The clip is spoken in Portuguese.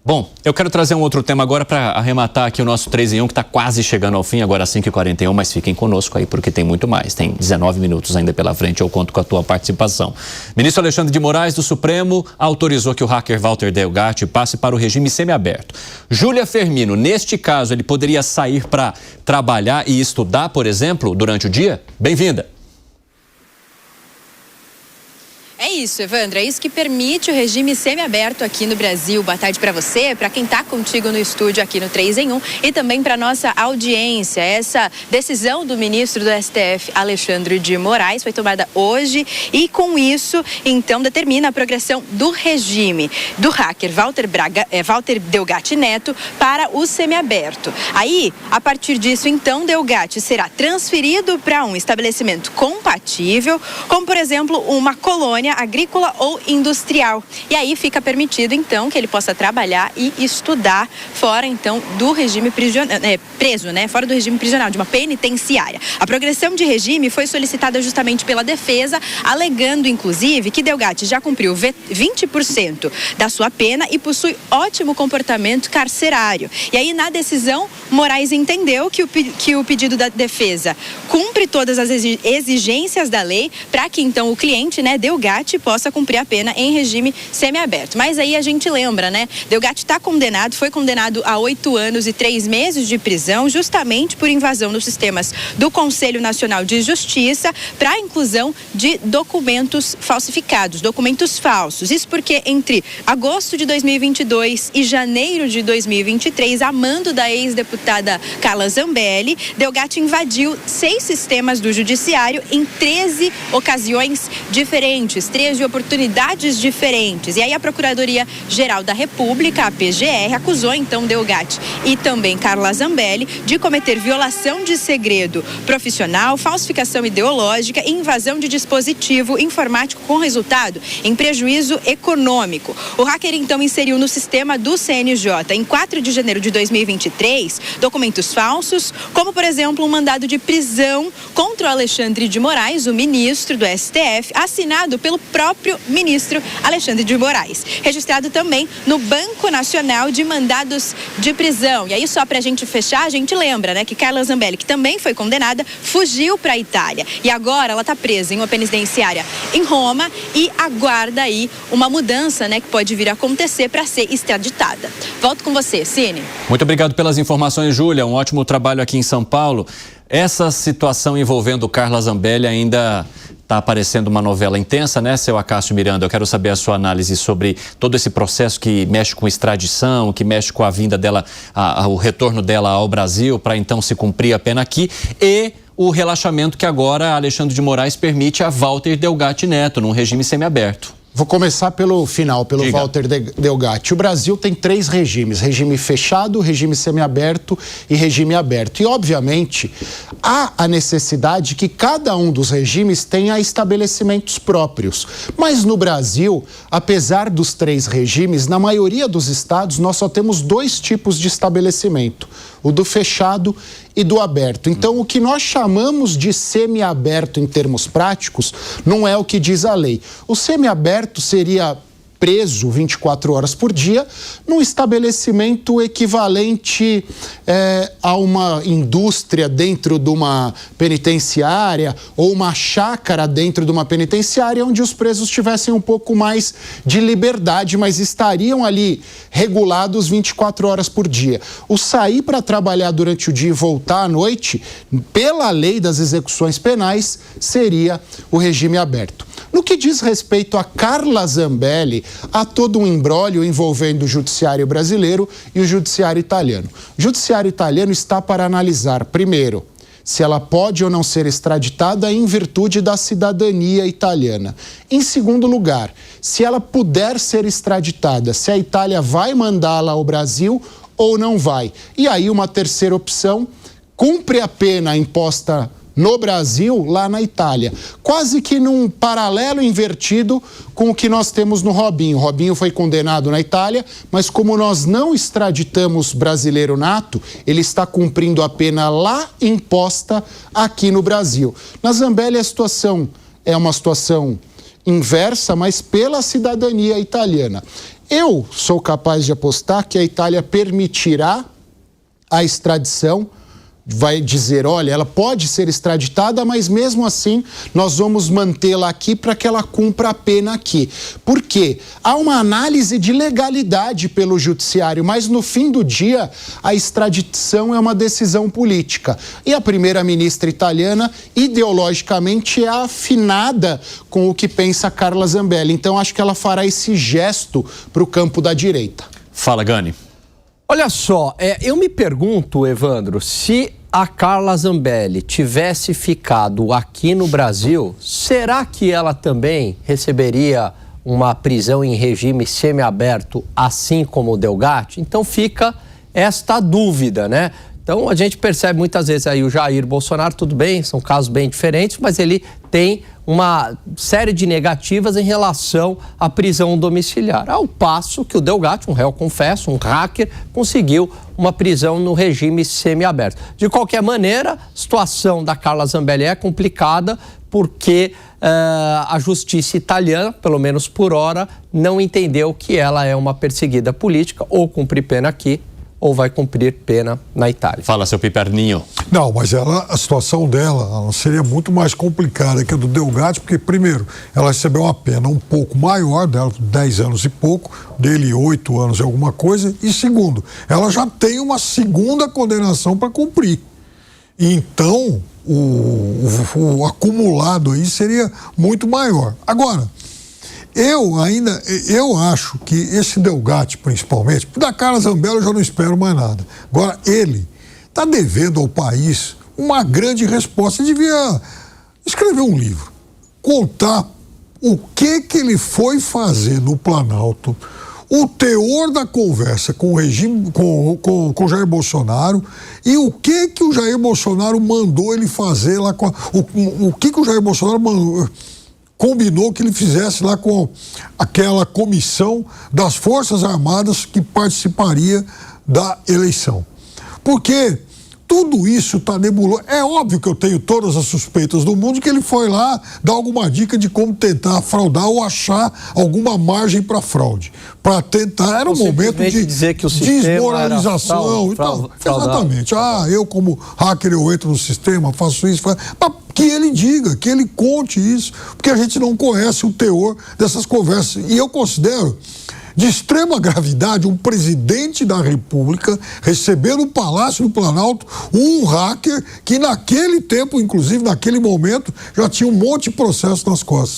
Bom, eu quero trazer um outro tema agora para arrematar aqui o nosso 3 em 1, que está quase chegando ao fim, agora às 5h41, mas fiquem conosco aí, porque tem muito mais. Tem 19 minutos ainda pela frente, eu conto com a tua participação. Ministro Alexandre de Moraes, do Supremo, autorizou que o hacker Walter Delgatti passe para o regime semiaberto. Júlia Firmino, neste caso, ele poderia sair para trabalhar e estudar, por exemplo, durante o dia? Bem-vinda. É isso, Evandro, é isso que permite o regime semiaberto aqui no Brasil. Boa tarde para você, para quem está contigo no estúdio aqui no 3 em 1 e também para nossa audiência. Essa decisão do ministro do STF, Alexandre de Moraes, foi tomada hoje e com isso, então, determina a progressão do regime do hacker Walter Delgatti Neto para o semiaberto. Aí, a partir disso, então, Delgatti será transferido para um estabelecimento compatível, como, por exemplo, uma colônia agrícola ou industrial. E aí fica permitido, então, que ele possa trabalhar e estudar fora, então, do regime preso, né? Fora do regime prisional, de uma penitenciária. A progressão de regime foi solicitada justamente pela defesa, alegando, inclusive, que Delgatti já cumpriu 20% da sua pena e possui ótimo comportamento carcerário. E aí, na decisão, Moraes entendeu que o pedido da defesa cumpre todas as exigências da lei para que, então, o cliente, né, Delgatti, possa cumprir a pena em regime semiaberto. Mas aí a gente lembra, né? Delgatti foi condenado a 8 anos e 3 meses de prisão, justamente por invasão nos sistemas do Conselho Nacional de Justiça para a inclusão de documentos falsificados, documentos falsos. Isso porque entre agosto de 2022 e janeiro de 2023, a mando da ex-deputada Carla Zambelli, Delgatti invadiu 6 sistemas do judiciário em 13 ocasiões diferentes, 13 oportunidades diferentes. E aí a Procuradoria-Geral da República, a PGR, acusou então Delgatti e também Carla Zambelli de cometer violação de segredo profissional, falsificação ideológica e invasão de dispositivo informático com resultado em prejuízo econômico. O hacker então inseriu no sistema do CNJ, em 4 de janeiro de 2023, documentos falsos, como por exemplo um mandado de prisão contra o Alexandre de Moraes, o ministro do STF, assinado pelo próprio ministro Alexandre de Moraes, registrado também no Banco Nacional de Mandados de Prisão. E aí, só pra gente fechar, a gente lembra, né, que Carla Zambelli, que também foi condenada, fugiu para a Itália e agora ela está presa em uma penitenciária em Roma e aguarda aí uma mudança, né, que pode vir a acontecer para ser extraditada. Volto com você, Cine. Muito obrigado pelas informações, Júlia. Um ótimo trabalho aqui em São Paulo. Essa situação envolvendo Carla Zambelli ainda está aparecendo uma novela intensa, né, seu Acácio Miranda? Eu quero saber a sua análise sobre todo esse processo que mexe com extradição, que mexe com a vinda dela, o retorno dela ao Brasil para então se cumprir a pena aqui e o relaxamento que agora Alexandre de Moraes permite a Walter Delgatti Neto, num regime semiaberto. Vou começar pelo final, pelo Diga. Walter Delgatti. O Brasil tem 3 regimes: regime fechado, regime semiaberto e regime aberto. E, obviamente, há a necessidade que cada um dos regimes tenha estabelecimentos próprios. Mas no Brasil, apesar dos 3 regimes, na maioria dos estados nós só temos 2 tipos de estabelecimento: o do fechado e do aberto. Então, o que nós chamamos de semiaberto em termos práticos não é o que diz a lei. O semiaberto seria preso 24 horas por dia num estabelecimento equivalente a uma indústria dentro de uma penitenciária ou uma chácara dentro de uma penitenciária onde os presos tivessem um pouco mais de liberdade, mas estariam ali regulados 24 horas por dia. O sair para trabalhar durante o dia e voltar à noite, pela lei das execuções penais, seria o regime aberto. No que diz respeito a Carla Zambelli, há todo um imbróglio envolvendo o judiciário brasileiro e o judiciário italiano. O judiciário italiano está para analisar, primeiro, se ela pode ou não ser extraditada em virtude da cidadania italiana. Em segundo lugar, se ela puder ser extraditada, se a Itália vai mandá-la ao Brasil ou não vai. E aí uma terceira opção, cumpre a pena imposta no Brasil, lá na Itália. Quase que num paralelo invertido com o que nós temos no Robinho. O Robinho foi condenado na Itália, mas como nós não extraditamos brasileiro nato, ele está cumprindo a pena lá imposta aqui no Brasil. Na Zambelli a situação é uma situação inversa, mas pela cidadania italiana. Eu sou capaz de apostar que a Itália permitirá a extradição, vai dizer, olha, ela pode ser extraditada, mas mesmo assim nós vamos mantê-la aqui para que ela cumpra a pena aqui. Por quê? Há uma análise de legalidade pelo judiciário, mas no fim do dia a extradição é uma decisão política. E a primeira-ministra italiana, ideologicamente, é afinada com o que pensa Carla Zambelli. Então acho que ela fará esse gesto para o campo da direita. Fala, Gani. Olha só, eu me pergunto, Evandro, se a Carla Zambelli tivesse ficado aqui no Brasil, será que ela também receberia uma prisão em regime semiaberto, assim como o Delgatti? Então fica esta dúvida, né? Então a gente percebe muitas vezes aí o Jair Bolsonaro, tudo bem, são casos bem diferentes, mas ele tem uma série de negativas em relação à prisão domiciliar. Ao passo que o Delgatti, um réu confesso, um hacker, conseguiu uma prisão no regime semiaberto. De qualquer maneira, a situação da Carla Zambelli é complicada porque a justiça italiana, pelo menos por hora, não entendeu que ela é uma perseguida política, ou cumprir pena aqui, ou vai cumprir pena na Itália. Fala, seu Piperninho. Não, mas a situação dela seria muito mais complicada que a do Delgatti, porque, primeiro, ela recebeu uma pena um pouco maior, dela 10 anos e pouco, dele 8 anos e alguma coisa, e segundo, ela já tem uma segunda condenação para cumprir. Então, o acumulado aí seria muito maior. Agora, eu acho que esse Delgatti, principalmente, da Carla Zambelli eu já não espero mais nada. Agora, ele está devendo ao país uma grande resposta. Ele devia escrever um livro, contar o que ele foi fazer no Planalto, o teor da conversa com o regime, com o Jair Bolsonaro, e o que o Jair Bolsonaro mandou ele fazer lá, o que o Jair Bolsonaro combinou que ele fizesse lá com aquela comissão das Forças Armadas que participaria da eleição. Porque tudo isso está nebuloso. É óbvio que eu tenho todas as suspeitas do mundo de que ele foi lá dar alguma dica de como tentar fraudar ou achar alguma margem para fraude. Para tentar, era um momento de dizer que o desmoralização. Exatamente. Eu como hacker eu entro no sistema, faço isso, mas que ele diga, que ele conte isso, porque a gente não conhece o teor dessas conversas. E eu considero de extrema gravidade um presidente da República receber no Palácio do Planalto um hacker que naquele tempo, inclusive naquele momento, já tinha um monte de processo nas costas.